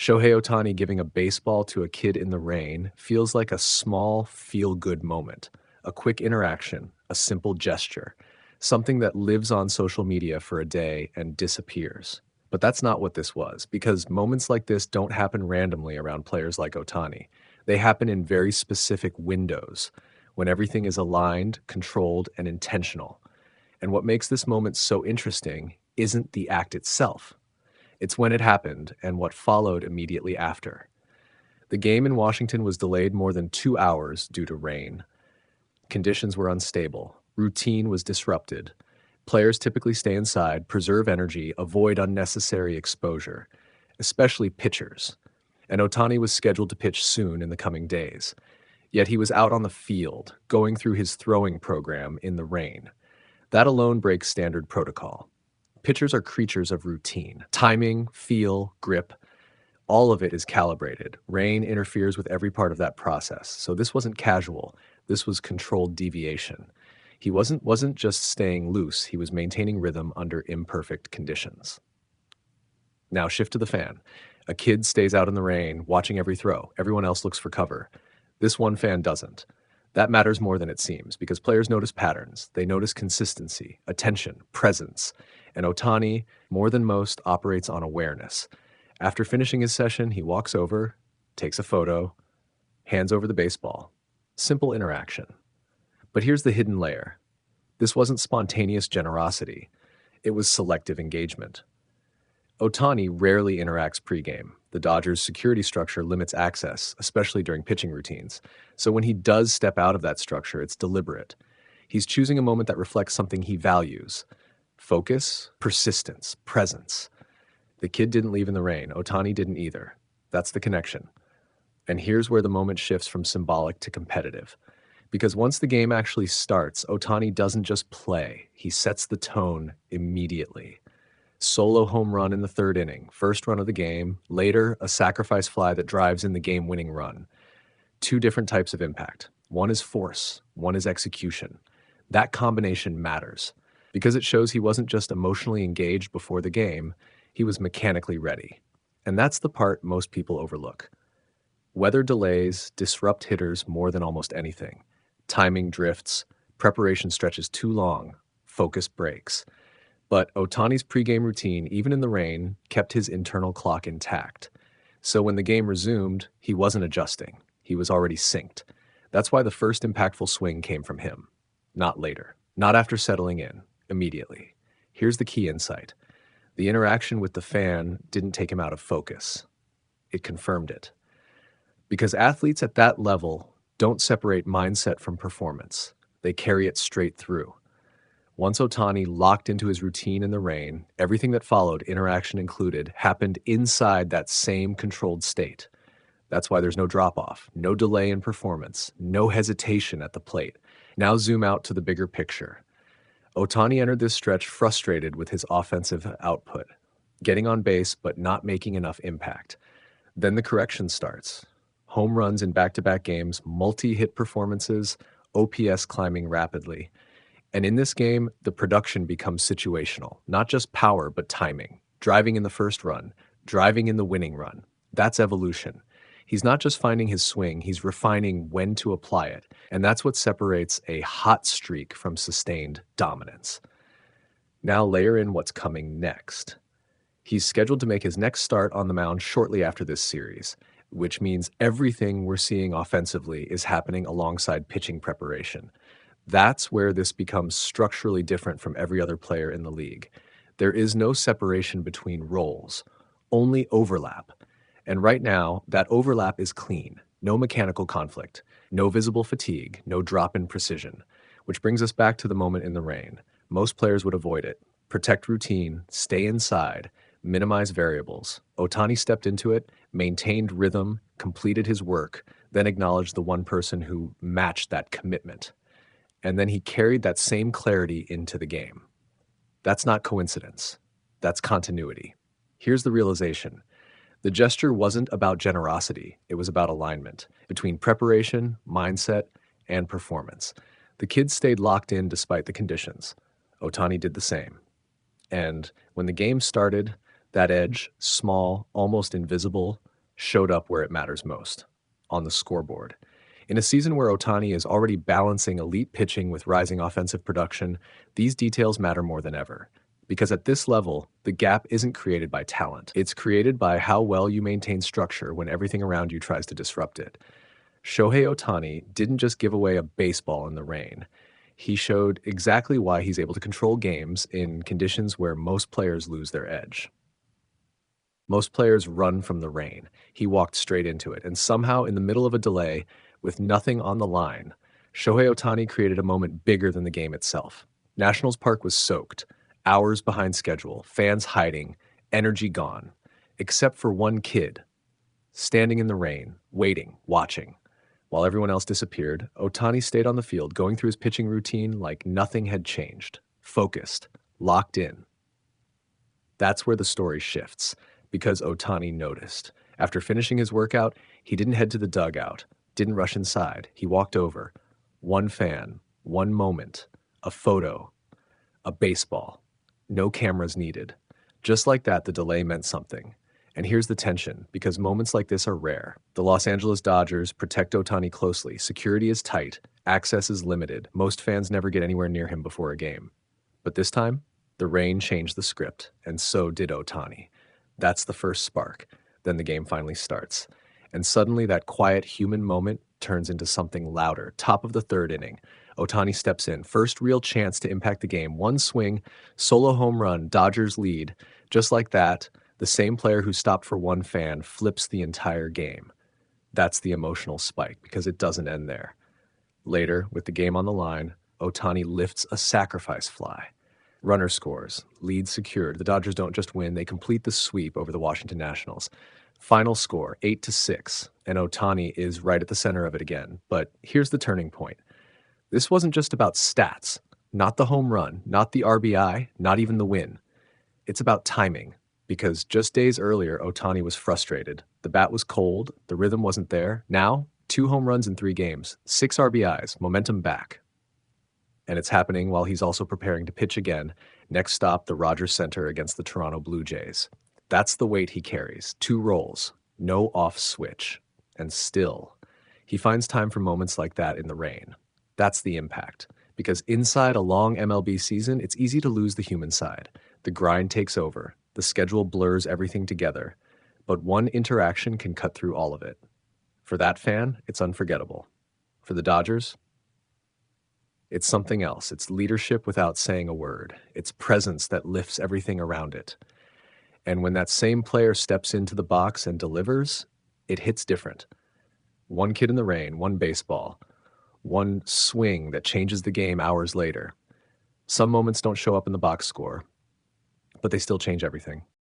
Shohei Ohtani giving a baseball to a kid in the rain feels like a small, feel-good moment, a quick interaction, a simple gesture, something that lives on social media for a day and disappears. But that's not what this was, because moments like this don't happen randomly around players like Ohtani. They happen in very specific windows, when everything is aligned, controlled, and intentional. And what makes this moment so interesting isn't the act itself. It's when it happened and what followed immediately after. The game in Washington was delayed more than 2 hours due to rain. Conditions were unstable. Routine was disrupted. Players typically stay inside, preserve energy, avoid unnecessary exposure, especially pitchers. And Ohtani was scheduled to pitch soon in the coming days. Yet he was out on the field, going through his throwing program in the rain. That alone breaks standard protocol. Pitchers are creatures of routine. Timing, feel, grip, all of it is calibrated. Rain interferes with every part of that process. So this wasn't casual. This was controlled deviation. He wasn't just staying loose. He was maintaining rhythm under imperfect conditions. Now shift to the fan. A kid stays out in the rain, watching every throw. Everyone else looks for cover. This one fan doesn't. That matters more than it seems, because players notice patterns. They notice consistency, attention, presence. And Ohtani, more than most, operates on awareness. After finishing his session, he walks over, takes a photo, hands over the baseball. Simple interaction. But here's the hidden layer. This wasn't spontaneous generosity. It was selective engagement. Ohtani rarely interacts pregame. The Dodgers' security structure limits access, especially during pitching routines. So when he does step out of that structure, it's deliberate. He's choosing a moment that reflects something he values: focus, persistence, presence. The kid didn't leave in the rain. Ohtani didn't either. That's the connection. And here's where the moment shifts from symbolic to competitive. Because once the game actually starts, Ohtani doesn't just play. He sets the tone immediately. Solo home run in the third inning, first run of the game, later a sacrifice fly that drives in the game-winning run. Two different types of impact. One is force, one is execution. That combination matters because it shows he wasn't just emotionally engaged before the game, he was mechanically ready. And that's the part most people overlook. Weather delays disrupt hitters more than almost anything. Timing drifts, preparation stretches too long, focus breaks. But Ohtani's pregame routine, even in the rain, kept his internal clock intact. So when the game resumed, he wasn't adjusting. He was already synced. That's why the first impactful swing came from him. Not later. Not after settling in. Immediately. Here's the key insight. The interaction with the fan didn't take him out of focus. It confirmed it. Because athletes at that level don't separate mindset from performance. They carry it straight through. Once Ohtani locked into his routine in the rain, everything that followed, interaction included, happened inside that same controlled state. That's why there's no drop-off, no delay in performance, no hesitation at the plate. Now zoom out to the bigger picture. Ohtani entered this stretch frustrated with his offensive output, getting on base but not making enough impact. Then the correction starts. Home runs in back-to-back games, multi-hit performances, OPS climbing rapidly. And in this game, the production becomes situational, not just power, but timing. Driving in the first run, driving in the winning run. That's evolution. He's not just finding his swing, he's refining when to apply it. And that's what separates a hot streak from sustained dominance. Now layer in what's coming next. He's scheduled to make his next start on the mound shortly after this series, which means everything we're seeing offensively is happening alongside pitching preparation. That's where this becomes structurally different from every other player in the league. There is no separation between roles, only overlap. And right now, that overlap is clean. No mechanical conflict, no visible fatigue, no drop in precision. Which brings us back to the moment in the rain. Most players would avoid it. Protect routine, stay inside, minimize variables. Ohtani stepped into it, maintained rhythm, completed his work, then acknowledged the one person who matched that commitment. And then he carried that same clarity into the game. That's not coincidence. That's continuity. Here's the realization. The gesture wasn't about generosity. It was about alignment between preparation, mindset, and performance. The kids stayed locked in despite the conditions. Ohtani did the same. And when the game started, that edge, small, almost invisible, showed up where it matters most, on the scoreboard. In a season where Ohtani is already balancing elite pitching with rising offensive production, these details matter more than ever. Because at this level, the gap isn't created by talent. It's created by how well you maintain structure when everything around you tries to disrupt it. Shohei Ohtani didn't just give away a baseball in the rain. He showed exactly why he's able to control games in conditions where most players lose their edge. Most players run from the rain. He walked straight into it, and somehow, in the middle of a delay, with nothing on the line, Shohei Ohtani created a moment bigger than the game itself. Nationals Park was soaked, hours behind schedule, fans hiding, energy gone, except for one kid, standing in the rain, waiting, watching. While everyone else disappeared, Ohtani stayed on the field, going through his pitching routine like nothing had changed, focused, locked in. That's where the story shifts, because Ohtani noticed. After finishing his workout, he didn't head to the dugout, didn't rush inside. He walked over. One fan, one moment, a photo, a baseball. No cameras needed. Just like that, the delay meant something. And here's the tension, because moments like this are rare. The Los Angeles Dodgers protect Ohtani closely. Security is tight. Access is limited. Most fans never get anywhere near him before a game. But this time, the rain changed the script, and so did Ohtani. That's the first spark. Then the game finally starts. And suddenly that quiet human moment turns into something louder. Top of the third inning. Ohtani steps in. First real chance to impact the game. One swing, solo home run, Dodgers lead. Just like that, the same player who stopped for one fan flips the entire game. That's the emotional spike, because it doesn't end there. Later, with the game on the line, Ohtani lifts a sacrifice fly. Runner scores, lead secured. The Dodgers don't just win, they complete the sweep over the Washington Nationals. Final score, 8-6, and Ohtani is right at the center of it again. But here's the turning point. This wasn't just about stats, not the home run, not the RBI, not even the win. It's about timing, because just days earlier, Ohtani was frustrated. The bat was cold, the rhythm wasn't there. Now, 2 home runs in 3 games, 6 RBIs, momentum back. And it's happening while he's also preparing to pitch again. Next stop, the Rogers Center against the Toronto Blue Jays. That's the weight he carries. 2 roles, no off switch. And still, he finds time for moments like that in the rain. That's the impact. Because inside a long MLB season, it's easy to lose the human side. The grind takes over. The schedule blurs everything together. But one interaction can cut through all of it. For that fan, it's unforgettable. For the Dodgers, it's something else. It's leadership without saying a word. It's presence that lifts everything around it. And when that same player steps into the box and delivers, it hits different. One kid in the rain, one baseball, one swing that changes the game hours later. Some moments don't show up in the box score, but they still change everything.